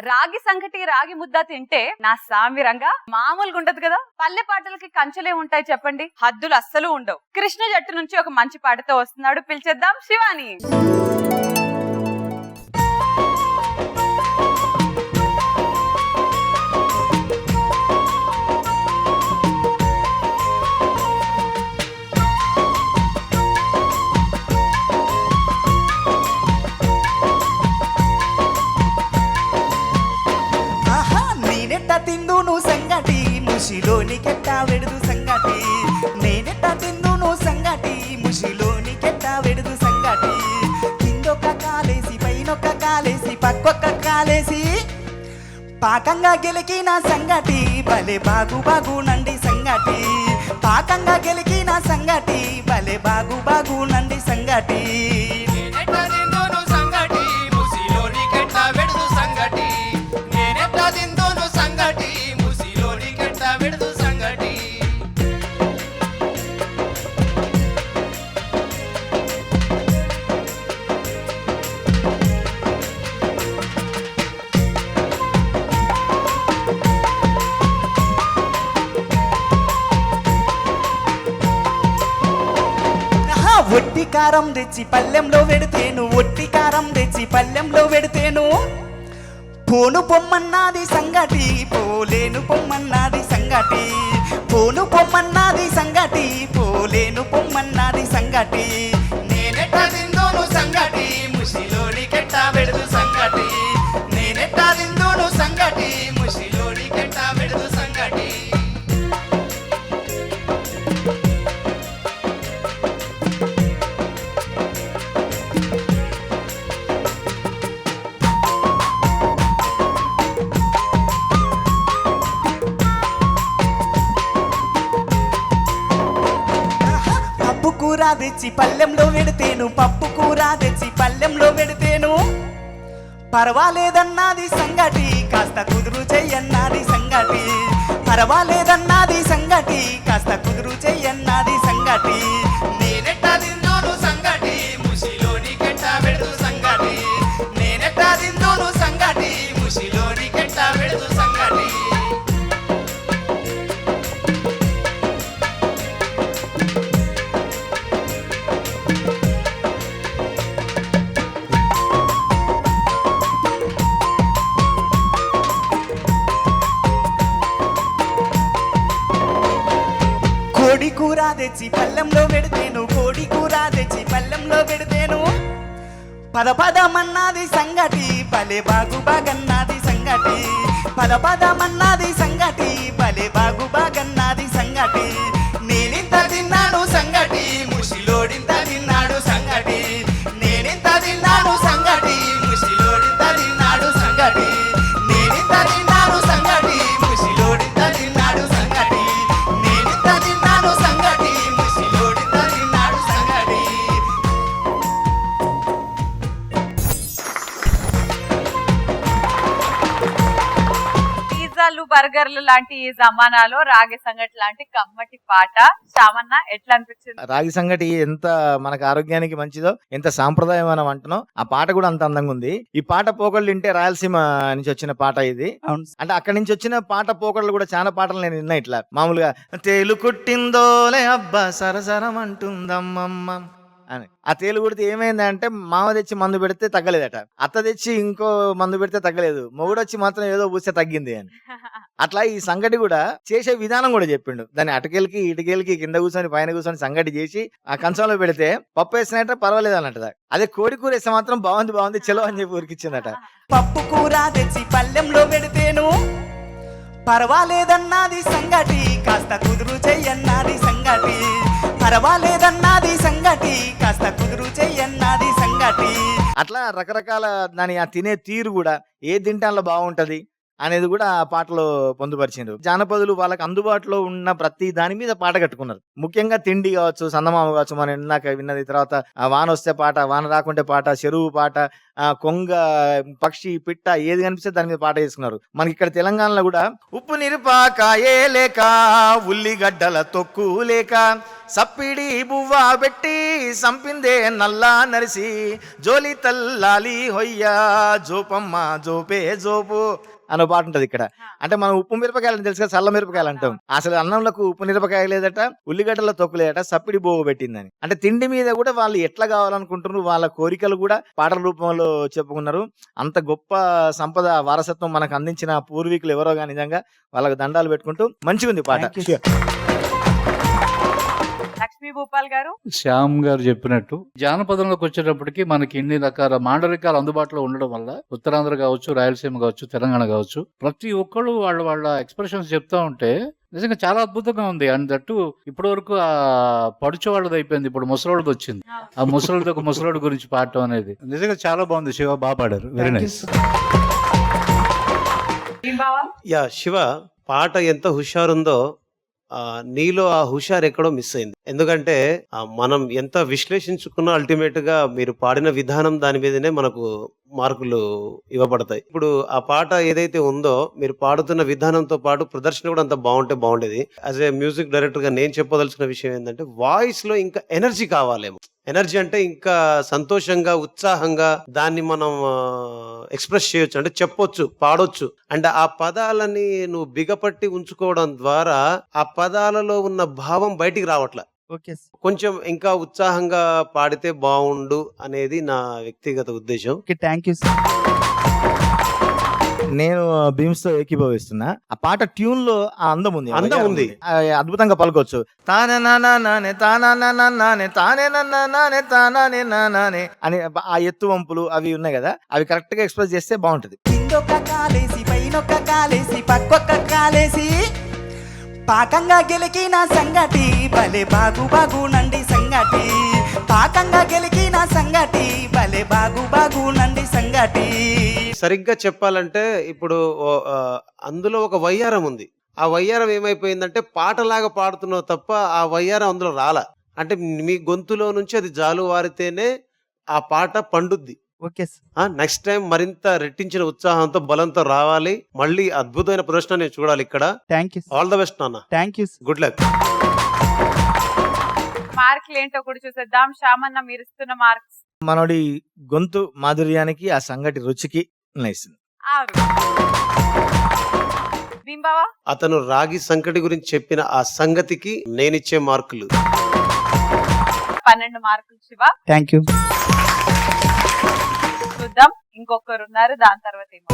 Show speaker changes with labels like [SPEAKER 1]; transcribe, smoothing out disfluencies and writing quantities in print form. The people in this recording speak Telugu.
[SPEAKER 1] రాగి సంగటి రాగి ముద్ద తింటే నా సామిరంగా మామూలుగా ఉండదు కదా. పల్లె పాటలకి కంచెలే ఉంటాయి చెప్పండి, హద్దులు అస్సలు ఉండవు. కృష్ణ జట్టు నుంచి ఒక మంచి పాటతో వస్తున్నాడు, పిలిచేద్దాం శివాని.
[SPEAKER 2] తిందును సంగటి ముషిలోని కెట్టా వెడుదు సంగటి, నేనెట్టా తిందును సంగటి ముషిలోని కెట్టా వెడుదు సంగటి. కిందొక్క కాలేసి పైనొక్క కాలేసి పక్కొక్క కాలేసి పాకంగా గెలికిన సంగటి భలే బాగు బాగునండి సంగటి. పాకంగా గెలికిన సంగటి భలే బాగు బాగునండి సంగటి. ఒట్టి కారం తెచ్చి పల్లెంలో పెడితేను, ఒట్టి కారం తెచ్చి పల్లెంలో పెడితేను పోను పొమ్మన్నది సంగటి, పోలేను పొమ్మన్నది సంగటి. పోను పొమ్మన్నది సంగటి, పోలేను పొమ్మన్నది సంగటి. నేనెట్టా తిందోను సంగటి ముషిలోని కెట్టా పెడుదు సంగటి. నేనెట్టా తిందోను సంగటి ముషిలోని కెట్టా పెడుదు సంగటి. కూర తెచ్చి పల్లెంలో పెడితేను, పప్పు కూర తెచ్చి పల్లెంలో పెడితేను పర్వాలేదన్నది సంగటి, కాస్త కుదురు చెయ్యన్నది సంగటి. పర్వాలేదన్నది సంగటి, కాస్త కుదురు చెయ్యన్నది సంగటి. నేనెట్టా తిందోను సంగటి ముషిలోని కెట్టా పెడుదు సంగటి. నేనెట్టా తిందోను సంగటి ముషిలోని కెట్టా పెడుదు సంగటి. కోడి కూర తెచ్చి పల్లెంలో పెడితేను, కోడి కూర తెచ్చి పల్లెంలో పెడితేను పదపదమన్నది సంగటి భలే బాగు బాగన్నది సంగటి. పదపదమన్నది సంగటి భలే బాగు బాగన్నది సంగటి. నేనింత తిన్నాను సంగటి ముషిలోడింత తిన్నాడు సంగటి. నేనింత తిన్నాను సంగటి ముషిలోడింత తిన్నాడు సంగటి. నేనింత తిన్నాను సంగటి ముషిలోడింత తిన్నాడు సంగటి. నేనింత తిన్నాను సంగటి ముషిలోడింత తిన్నాడు సంగటి.
[SPEAKER 1] పిజ్జాలు బర్గర్లు లాంటి ఈ జమానాలో రాగి సంగటి లాంటి కమ్మటి పాట. శామన్న ఎట్లా అనిపించింది?
[SPEAKER 3] రాగి సంగటి ఎంత మనకు ఆరోగ్యానికి మంచిదో, ఎంత సాంప్రదాయం మనం అంటున్నాం, ఆ పాట కూడా అంత అందంగా ఉంది. ఈ పాట పోకళ్ళు వింటే రాయలసీమ నుంచి వచ్చిన పాట ఇది. అంటే అక్కడి నుంచి వచ్చిన పాట పోకళ్ళు కూడా చాలా పాటలు నేను విన్నా. ఇట్లా మామూలుగా తేలు కుట్టిందోలే అబ్బా సరసరం అంటుందమ్మమ్మ అని. ఆ తేలు కుడితే ఏమైందంటే మామ తెచ్చి మందు పెడితే తగ్గలేదట, అత్త తెచ్చి ఇంకో మందు పెడితే తగ్గలేదు, మొగుడు వచ్చి మాత్రం ఏదో పూస్తే తగ్గింది అని. అట్లా ఈ సంగటి కూడా చేసే విధానం కూడా చెప్పిండు. దాన్ని అటకెళ్ళకి ఇటుకెళ్ళకి కింద కూర్చొని పైన కూర్చొని సంగటి చేసి ఆ కంచంలో పెడితే పప్పు వేసినట్ట పర్వాలేదు అన్నట్టు. అదే కోడి కూర వేస్తే మాత్రం బాగుంది చలో అని చెప్పి ఊరికిచ్చిందట.
[SPEAKER 2] పప్పు కూర తెచ్చి పల్లెంలో పెడితేను పర్వాలేదన్నది సంగటి, కాస్త కుదురు చెయ్యన్నది సంగటి. పర్వాలేదన్నది సంగటి, కాస్త కుదురు చెయ్యన్నది సంగటి.
[SPEAKER 3] అట్లా రకరకాల దాని ఆ తినే తీరు కూడా ఏ తింటాల్లో బాగుంటది అనేది కూడా ఆ పాటలో పొందుపరిచిండ్రు. జానపదులు వాళ్ళకి అందుబాటులో ఉన్న ప్రతి దాని మీద పాట కట్టుకున్నారు. ముఖ్యంగా తిండి కావచ్చు, సందమామ కావచ్చు, మనం ఇందాక విన్నది. తర్వాత వాన వస్తే పాట, వాన రాకుంటే పాట, చెరువు పాట, కొంగ, పక్షి, పిట్ట ఏది కనిపిస్తే దాని మీద పాట చేసుకున్నారు. మనకి ఇక్కడ తెలంగాణలో కూడా ఉప్పు నిరుపాకాయే లేక, ఉల్లిగడ్డల తొక్కు లేక, సప్పిడి బువ్వ పెట్టి సంపిందే నల్లా నరిసి జోలి తల్లాలి హొయ్యా జోపమ్మ జోపే జోపు అనే పాట ఉంటది ఇక్కడ. అంటే మనం ఉప్పు మిరపకాయలు తెలుసు కదా, చల్ల మిరపకాయలు అంటాం. అసలు అన్నంలకు ఉప్పు మిరపకాయ లేదట, ఉల్లిగడ్డల తొక్కు లేదట, సప్పిడి బోగు పెట్టిందని. అంటే తిండి మీద కూడా వాళ్ళు ఎట్లా కావాలనుకుంటున్నారు, వాళ్ళ కోరికలు కూడా పాటల రూపంలో చెప్పుకున్నారు. అంత గొప్ప సంపద వారసత్వం మనకు అందించిన పూర్వీకులు ఎవరో కానీ నిజంగా వాళ్ళకి దండాలు పెట్టుకుంటూ మంచిగా ఉంది పాట.
[SPEAKER 1] లక్ష్మీ భూపాల్ గారు.
[SPEAKER 4] శ్యామ్ గారు చెప్పినట్టు జానపదంలోకి వచ్చేటప్పటికి మనకి ఇన్ని రకాల మాండలికాలు అందుబాటులో ఉండడం వల్ల ఉత్తరాంధ్ర కావచ్చు, రాయలసీమ కావచ్చు, తెలంగాణ కావచ్చు, ప్రతి ఒక్కళ్ళు వాళ్ళ ఎక్స్ప్రెషన్స్ చెప్తా ఉంటే నిజంగా చాలా అద్భుతంగా ఉంది. అండ్ దట్టు ఇప్పటి వరకు ఆ పడుచు వాళ్ళది అయిపోయింది, ఇప్పుడు ముసలోళ్ళది వచ్చింది. ఆ ముసలోడితో ఒక ముసలోడి గురించి పాడటం అనేది నిజంగా చాలా బాగుంది. శివ బాగా పాడారు, వెరీ నైస్.
[SPEAKER 5] యా శివ, పాట ఎంత హుషారుందో నీలో ఆ హుషారు ఎక్కడో మిస్ అయింది. ఎందుకంటే మనం ఎంత విశ్లేషించుకున్నా అల్టిమేట్ గా మీరు పాడిన విధానం దాని మీదనే మనకు మార్కులు ఇవ్వబడతాయి. ఇప్పుడు ఆ పాట ఏదైతే ఉందో మీరు పాడుతున్న విధానంతో పాటు ప్రదర్శన కూడా అంత బాగుంటే బాగుండేది. యాజ్ ఏ మ్యూజిక్ డైరెక్టర్ గా నేను చెప్పదలుచుకున్న విషయం ఏంటంటే వాయిస్ లో ఇంకా ఎనర్జీ కావాలేమో. ఎనర్జీ అంటే ఇంకా సంతోషంగా, ఉత్సాహంగా దాన్ని మనం ఎక్స్ప్రెస్ చేయొచ్చు, అంటే చెప్పొచ్చు, పాడొచ్చు. అండ్ ఆ పదాలని నువ్వు బిగపట్టి ఉంచుకోవడం ద్వారా ఆ పదాలలో ఉన్న భావం బయటికి రావట్లే. కొంచెం ఇంకా ఉత్సాహంగా పాడితే బాగుండు అనేది నా వ్యక్తిగత ఉద్దేశం.
[SPEAKER 2] Thank you.
[SPEAKER 3] నేను భీమ్స్ తో ఏకీభవిస్తున్నా. ఆ పాట ట్యూన్ లో ఆ అందం ఉంది, అద్భుతంగా పలుకోవచ్చు. తానే నానే తానే తానే నానే తానే నానే అని ఆ ఎత్తు వంపులు అవి ఉన్నాయి కదా, అవి కరెక్ట్ గా ఎక్స్ప్రెస్ చేస్తే బాగుంటది.
[SPEAKER 2] కిందొక్క కాలేసి పైనొక్క కాలేసి పక్కొక్క కాలేసి పాకంగా గెలికిన సంగటి భలే బాగునండి సంగటి. పాకంగా గెలికిన సంగటి భలే బాగునండి సంగటి.
[SPEAKER 5] సరిగ్గా చెప్పాలంటే ఇప్పుడు అందులో ఒక వయ్యారం ఉంది. ఆ వయ్యారం ఏమైపోయిందంటే పాటలాగా పాడుతున్నావు తప్ప ఆ వయ్యారం అందులో రాలా. అంటే మీ గొంతులో నుంచి అది జాలువారితేనే ఆ పాట పండుద్ది. నెక్స్ట్ టైం మరింత రెట్టించిన ఉత్సాహంతో, బలంతో రావాలి. మళ్ళీ అద్భుతమైన ప్రదర్శన నేను చూడాలి ఇక్కడ. ఆల్ ద బెస్ట్ నాన్న.
[SPEAKER 2] Thank you.
[SPEAKER 5] Good luck.
[SPEAKER 1] మార్కులు ఏంటో కూడా చూసేద్దాం. శ్యామన్న మీరు ఇస్తున్న మార్క్స్.
[SPEAKER 3] మనోడి గొంతు మాధుర్యానికి, ఆ సంగటి రుచికి నైస్.
[SPEAKER 1] భీంబావా,
[SPEAKER 5] అతను రాగి సంకటి గురించి చెప్పిన ఆ సంగతికి నేనిచ్చే మార్కులు
[SPEAKER 1] 12 మార్కులు. Shiva,
[SPEAKER 2] thank you.
[SPEAKER 1] చూద్దాం ఇంకొకరు ఉన్నారు, దాని తర్వాత ఏమో.